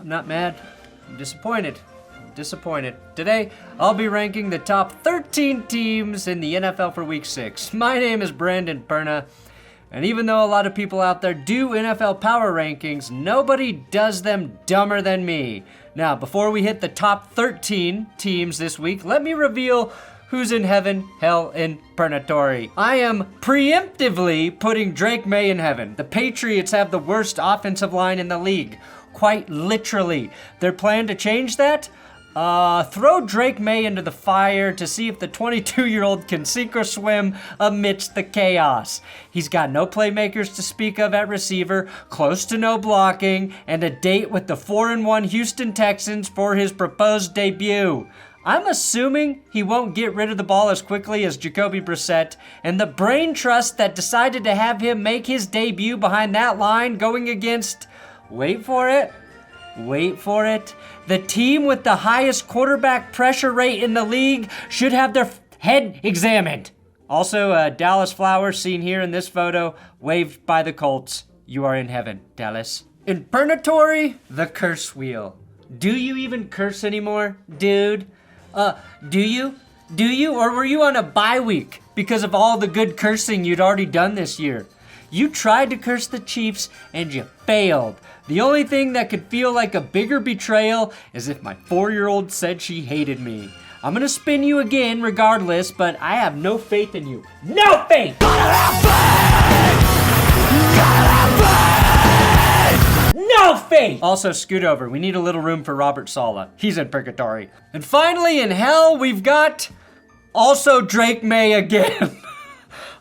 I'm not mad. I'm disappointed. Disappointed. Today, I'll be ranking the top 13 teams in the NFL for Week 6. My name is Brandon Perna, and even though a lot of people out there do NFL power rankings, nobody does them dumber than me. Now, before we hit the top 13 teams this week, let me reveal who's in heaven, hell, and purgatory. I am preemptively putting Drake Maye in heaven. The Patriots have the worst offensive line in the league. Quite literally. Their plan to change that? Throw Drake Maye into the fire to see if the 22-year-old can sink or swim amidst the chaos. He's got no playmakers to speak of at receiver, close to no blocking, and a date with the 4-1 Houston Texans for his proposed debut. I'm assuming he won't get rid of the ball as quickly as Jacoby Brissett, and the brain trust that decided to have him make his debut behind that line going against, wait for it, the team with the highest quarterback pressure rate in the league should have their head examined. Also, Dallas Flowers, seen here in this photo, waved by the Colts. You are in heaven, Dallas. In purgatory, the curse wheel. Do you even curse anymore, dude? Do you? Or were you on a bye week because of all the good cursing you'd already done this year? You tried to curse the Chiefs and you failed. The only thing that could feel like a bigger betrayal is if my 4-year-old said she hated me. I'm gonna spin you again regardless, but I have no faith in you. No faith! No faith! Also, scoot over. We need a little room for Robert Saleh. He's in purgatory. And finally, in hell, we've got also Drake Maye again.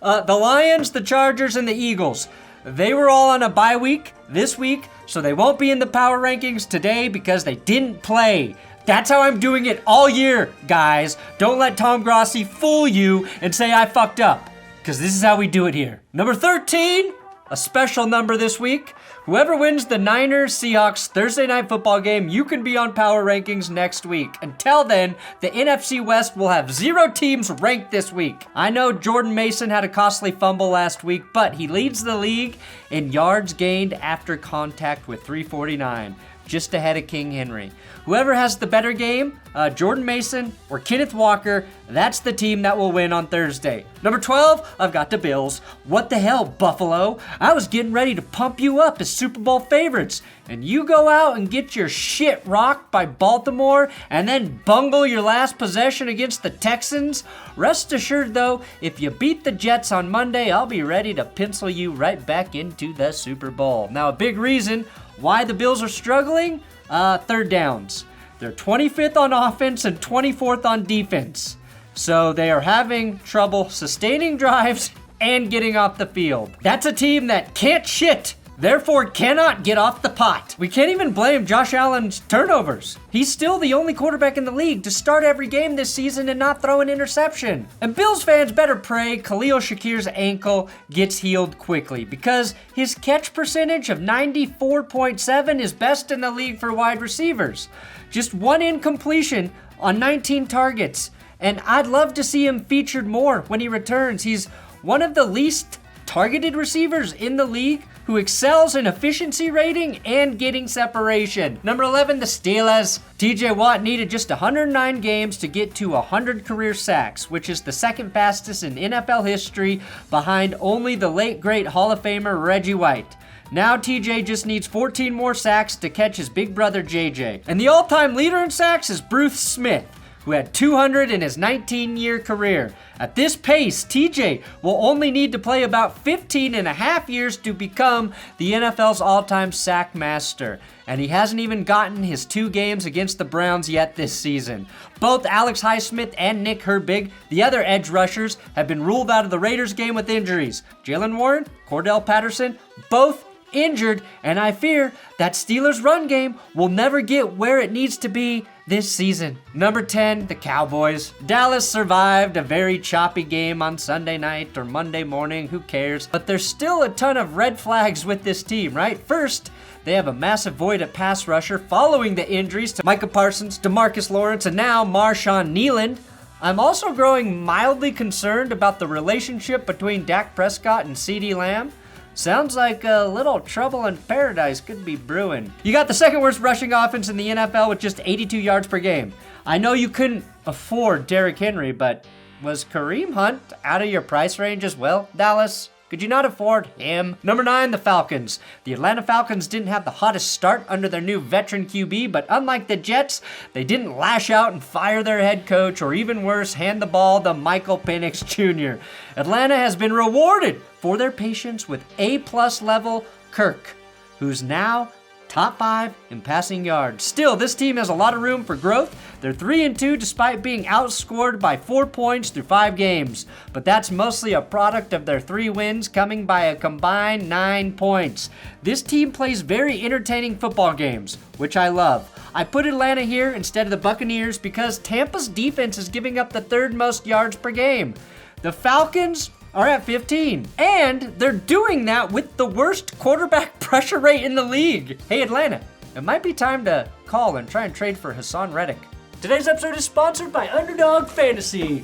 The Lions, the Chargers, and the Eagles. They were all on a bye week this week, so they won't be in the power rankings today because they didn't play. That's how I'm doing it all year, guys. Don't let Tom Grossi fool you and say I fucked up, because this is how we do it here. Number 13, a special number this week. Whoever wins the Niners-Seahawks Thursday night football game, you can be on power rankings next week. Until then, the NFC West will have 0 teams ranked this week. I know Jordan Mason had a costly fumble last week, but he leads the league in yards gained after contact with 349. Just ahead of King Henry. Whoever has the better game, Jordan Mason or Kenneth Walker, that's the team that will win on Thursday. Number 12, I've got the Bills. What the hell, Buffalo? I was getting ready to pump you up as Super Bowl favorites, and you go out and get your shit rocked by Baltimore and then bungle your last possession against the Texans? Rest assured, though, if you beat the Jets on Monday, I'll be ready to pencil you right back into the Super Bowl. Now, a big reason why the Bills are struggling? Third downs. They're 25th on offense and 24th on defense. So they are having trouble sustaining drives and getting off the field. That's a team that can't shit, therefore cannot get off the pot. We can't even blame Josh Allen's turnovers. He's still the only quarterback in the league to start every game this season and not throw an interception. And Bills fans better pray Khalil Shakir's ankle gets healed quickly, because his catch percentage of 94.7 is best in the league for wide receivers. Just 1 incompletion on 19 targets. And I'd love to see him featured more when he returns. He's one of the least targeted receivers in the league who excels in efficiency rating and getting separation. Number 11, the Steelers. TJ Watt needed just 109 games to get to 100 career sacks, which is the second fastest in NFL history, behind only the late great Hall of Famer Reggie White. Now TJ just needs 14 more sacks to catch his big brother JJ. And the all-time leader in sacks is Bruce Smith, who had 200 in his 19-year career. At this pace, TJ will only need to play about 15 and a half years to become the NFL's all-time sack master. And he hasn't even gotten his 2 games against the Browns yet this season. Both Alex Highsmith and Nick Herbig, the other edge rushers, have been ruled out of the Raiders game with injuries. Jalen Warren, Cordell Patterson, both injured, and I fear that Steelers' run game will never get where it needs to be this season. Number 10, the Cowboys. Dallas survived a very choppy game on Sunday night or Monday morning, who cares? But there's still a ton of red flags with this team, right? First, they have a massive void at pass rusher following the injuries to Micah Parsons, DeMarcus Lawrence, and now Marshawn Nealand. I'm also growing mildly concerned about the relationship between Dak Prescott and CeeDee Lamb. Sounds like a little trouble in paradise could be brewing. You got the second worst rushing offense in the NFL with just 82 yards per game. I know you couldn't afford Derrick Henry, but was Kareem Hunt out of your price range as well, Dallas? Could you not afford him? Number 9, the Falcons. The Atlanta Falcons didn't have the hottest start under their new veteran QB, but unlike the Jets, they didn't lash out and fire their head coach, or even worse, hand the ball to Michael Penix Jr. Atlanta has been rewarded for their patience with A-plus level Kirk, who's now top 5 in passing yards. Still, this team has a lot of room for growth. They're 3-2 despite being outscored by 4 points through 5 games. But that's mostly a product of their 3 wins coming by a combined 9 points. This team plays very entertaining football games, which I love. I put Atlanta here instead of the Buccaneers because Tampa's defense is giving up the 3rd most yards per game. The Falcons are at 15, and they're doing that with the worst quarterback pressure rate in the league. Hey Atlanta, it might be time to call and try and trade for Hassan Reddick. Today's episode is sponsored by Underdog Fantasy.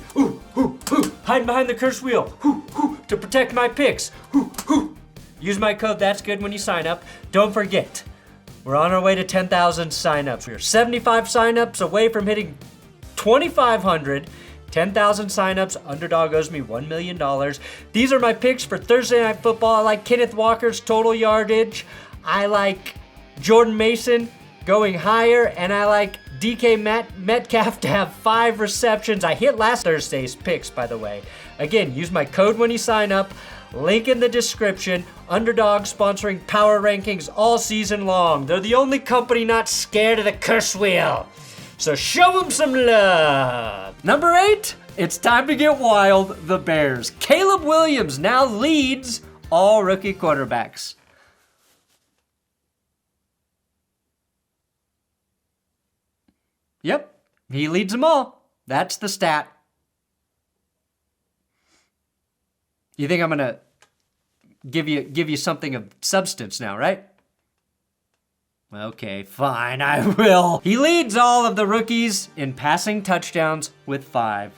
Hiding behind the curse wheel to protect my picks. Use my code That's Good when you sign up. Don't forget, we're on our way to 10,000 signups. We are 75 signups away from hitting 2,500. 10,000 signups, Underdog owes me $1 million. These are my picks for Thursday Night Football. I like Kenneth Walker's total yardage. I like Jordan Mason going higher, and I like DK Metcalf to have 5 receptions. I hit last Thursday's picks, by the way. Again, use my code when you sign up. Link in the description. Underdog sponsoring power rankings all season long. They're the only company not scared of the curse wheel. So show them some love. Number 8, it's time to get wild, the Bears. Caleb Williams now leads all rookie quarterbacks. Yep, he leads them all. That's the stat. You think I'm gonna give you something of substance now, right? Okay, fine, I will. He leads all of the rookies in passing touchdowns with 5.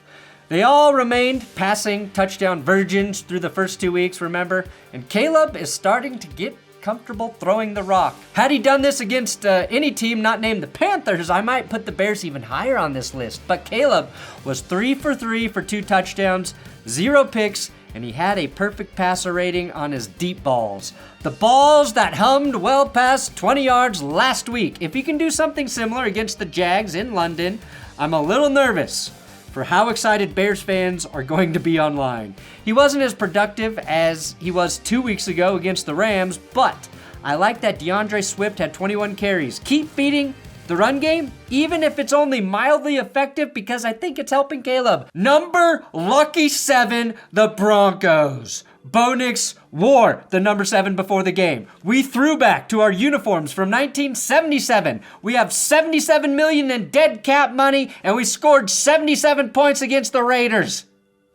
They all remained passing touchdown virgins through the first 2 weeks, remember? And Caleb is starting to get comfortable throwing the rock. Had he done this against any team not named the Panthers, I might put the Bears even higher on this list. But Caleb was 3 for 3 for 2 touchdowns, 0 picks, and he had a perfect passer rating on his deep balls. The balls that hummed well past 20 yards last week. If he can do something similar against the Jags in London, I'm a little nervous for how excited Bears fans are going to be online. He wasn't as productive as he was 2 weeks ago against the Rams, but I like that DeAndre Swift had 21 carries. Keep feeding the run game, even if it's only mildly effective, because I think it's helping Caleb. Number lucky 7, the Broncos. Bo Nix wore the number 7 before the game. We threw back to our uniforms from 1977. We have $77 million in dead cap money, and we scored 77 points against the Raiders.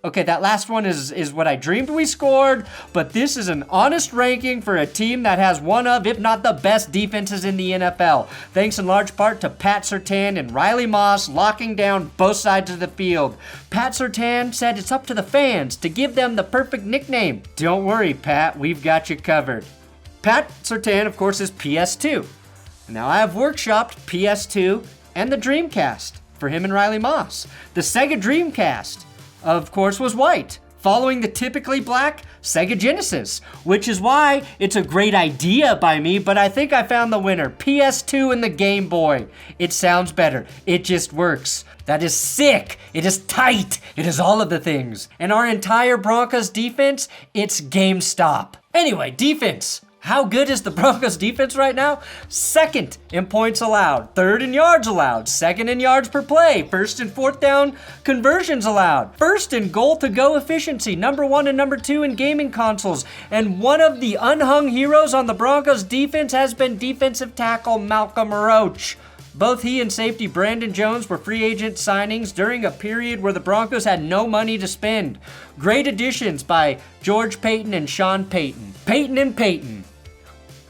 Okay, that last one is what I dreamed we scored, but this is an honest ranking for a team that has one of, if not the best defenses in the NFL. Thanks in large part to Pat Surtain and Riley Moss locking down both sides of the field. Pat Surtain said it's up to the fans to give them the perfect nickname. Don't worry, Pat, we've got you covered. Pat Surtain, of course, is PS2. Now I have workshopped PS2 and the Dreamcast for him and Riley Moss. The Sega Dreamcast, of course, was white, following the typically black Sega Genesis, which is why it's a great idea by me, but I think I found the winner. PS2 and the Game Boy. It sounds better. It just works. That is sick. It is tight. It is all of the things. And our entire Broncos defense, it's GameStop. Anyway, defense. How good is the Broncos defense right now? 2nd in points allowed, 3rd in yards allowed, 2nd in yards per play, 1st and 4th down conversions allowed, 1st in goal to go efficiency, number 1 and number 2 in gaming consoles. And one of the unhung heroes on the Broncos defense has been defensive tackle Malcolm Roach. Both he and safety Brandon Jones were free agent signings during a period where the Broncos had no money to spend. Great additions by George Payton and Sean Payton. Payton and Payton.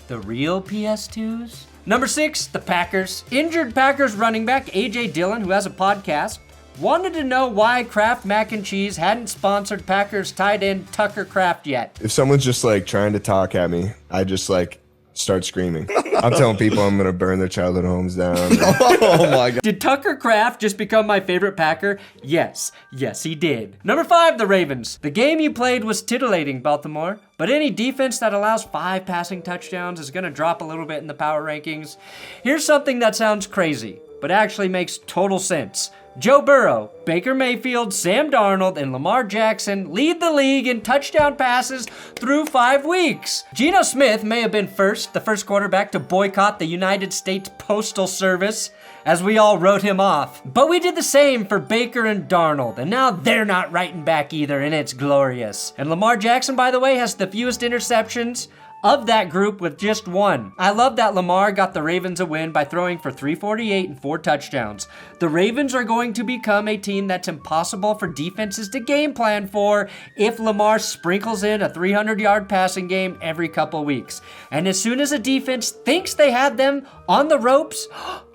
The real PS2s? Number 6, the Packers. Injured Packers running back A.J. Dillon, who has a podcast, wanted to know why Kraft Mac and Cheese hadn't sponsored Packers tight end Tucker Kraft yet. If someone's just like trying to talk at me, I just like start screaming. I'm telling people I'm going to burn their childhood homes down. Oh my God. Did Tucker Kraft just become my favorite Packer? Yes. Yes, he did. Number 5, the Ravens. The game you played was titillating, Baltimore, but any defense that allows 5 passing touchdowns is going to drop a little bit in the power rankings. Here's something that sounds crazy, but actually makes total sense. Joe Burrow, Baker Mayfield, Sam Darnold, and Lamar Jackson lead the league in touchdown passes through 5 weeks. Geno Smith may have been the first quarterback to boycott the United States Postal Service, as we all wrote him off. But we did the same for Baker and Darnold, and now they're not writing back either, and it's glorious. And Lamar Jackson, by the way, has the fewest interceptions of that group with just 1. I love that Lamar got the Ravens a win by throwing for 348 and 4 touchdowns. The Ravens are going to become a team that's impossible for defenses to game plan for if Lamar sprinkles in a 300-yard passing game every couple weeks. And as soon as a defense thinks they had them on the ropes,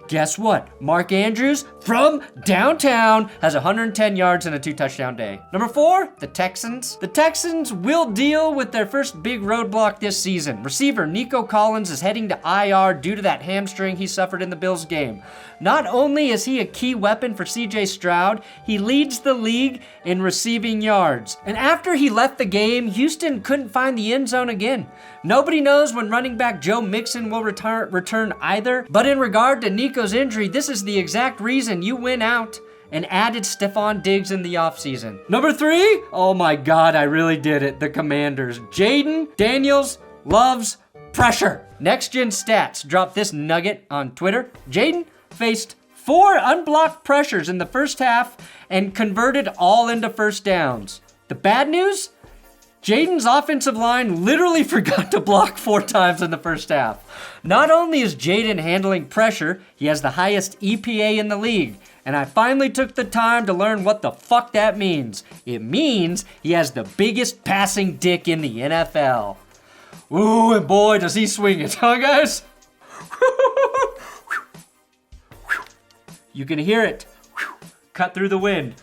guess what? Mark Andrews from downtown has 110 yards and a 2-touchdown day. Number 4, the Texans. The Texans will deal with their first big roadblock this season. Receiver Nico Collins is heading to IR due to that hamstring he suffered in the Bills game. Not only is he a key weapon for CJ Stroud, he leads the league in receiving yards. And after he left the game, Houston couldn't find the end zone again. Nobody knows when running back Joe Mixon will return either, but in regard to Nico's injury, this is the exact reason you went out and added Stephon Diggs in the offseason. Number 3, oh my God, I really did it. The Commanders. Jaden Daniels loves pressure. Next Gen Stats dropped this nugget on Twitter. Jaden faced 4 unblocked pressures in the first half and converted all into first downs. The bad news? Jaden's offensive line literally forgot to block 4 times in the first half. Not only is Jaden handling pressure, he has the highest EPA in the league. And I finally took the time to learn what the fuck that means. It means he has the biggest passing dick in the NFL. Ooh, and boy, does he swing it, huh, guys? You can hear it. Cut through the wind.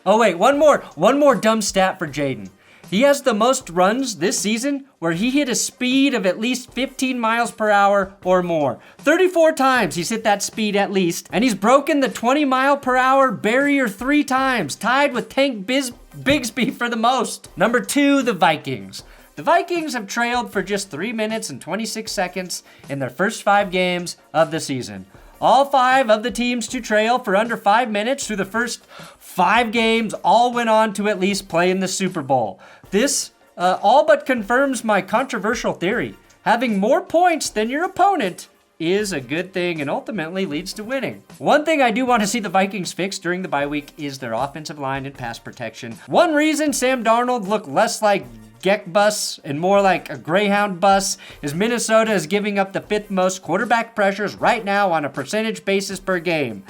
Oh, wait, one more dumb stat for Jaden. He has the most runs this season where he hit a speed of at least 15 miles per hour or more. 34 times he's hit that speed at least, and he's broken the 20 mile per hour barrier 3 times, tied with Tank Bigsby for the most. Number 2, the Vikings. The Vikings have trailed for just 3 minutes and 26 seconds in their first 5 games of the season. All 5 of the teams to trail for under 5 minutes through the first 5 games all went on to at least play in the Super Bowl. This all but confirms my controversial theory. Having more points than your opponent is a good thing and ultimately leads to winning. One thing I do want to see the Vikings fix during the bye week is their offensive line and pass protection. One reason Sam Darnold looked less like Geck bus and more like a Greyhound bus is Minnesota is giving up the 5th most quarterback pressures right now on a percentage basis per game.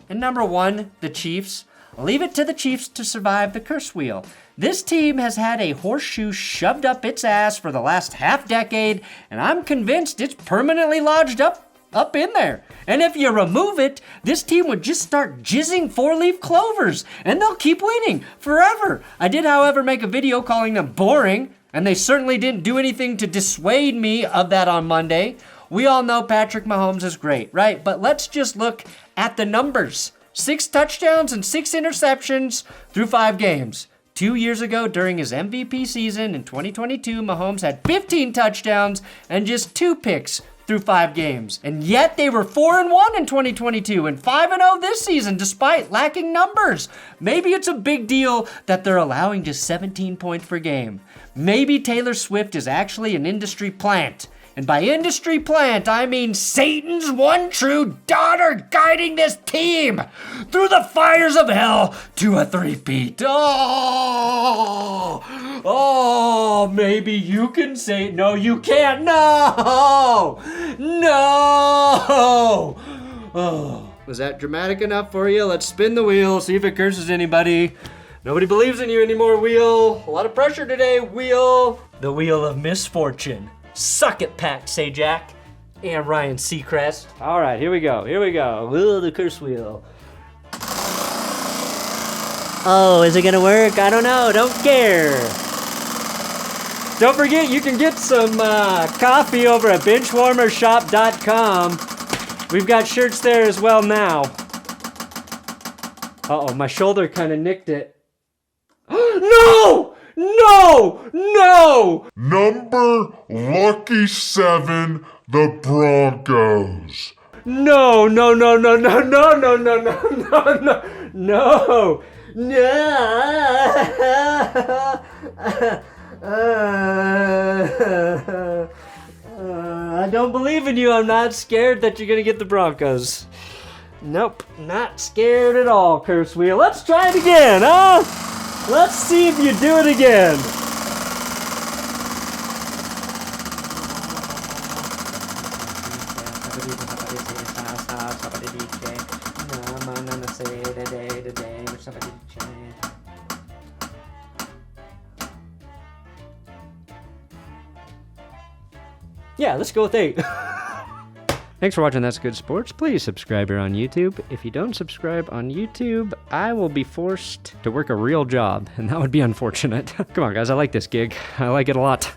And number 1, the Chiefs. Leave it to the Chiefs to survive the curse wheel. This team has had a horseshoe shoved up its ass for the last half decade, and I'm convinced it's permanently lodged up in there. And if you remove it, this team would just start jizzing 4-leaf clovers, and they'll keep winning forever. I did, however, make a video calling them boring, and they certainly didn't do anything to dissuade me of that on Monday. We all know Patrick Mahomes is great, right? But let's just look at the numbers. 6 touchdowns and 6 interceptions through 5 games. 2 years ago, during his MVP season in 2022, Mahomes had 15 touchdowns and just 2 picks through 5 games. And yet they were 4-1 in 2022 and 5-0 this season despite lacking numbers. Maybe it's a big deal that they're allowing just 17 points per game. Maybe Taylor Swift is actually an industry plant. And by industry plant, I mean Satan's one true daughter guiding this team through the fires of hell to a 3-peat. Oh, maybe you can say it. No, you can't. No. Oh, was that dramatic enough for you? Let's spin the wheel, see if it curses anybody. Nobody believes in you anymore, wheel. A lot of pressure today, wheel. The wheel of misfortune. Suck it, Pat Sajak and Ryan Seacrest. All right, here we go. Ooh, the curse wheel. Oh, is it gonna work? I don't know. Don't care. Don't forget, you can get some coffee over at benchwarmershop.com. We've got shirts there as well now. Uh-oh, my shoulder kind of nicked it. No! No! No! Number lucky 7, the Broncos. No, no, no, no, no, no, no, no, no, no, no, no. I don't believe in you. I'm not scared that you're going to get the Broncos. Nope, not scared at all, Curse Wheel. Let's try it again, huh? Let's see if you do it again. Yeah, let's go with 8. Thanks for watching That's Good Sports. Please subscribe here on YouTube. If you don't subscribe on YouTube, I will be forced to work a real job, and that would be unfortunate. Come on, guys, I like this gig. I like it a lot.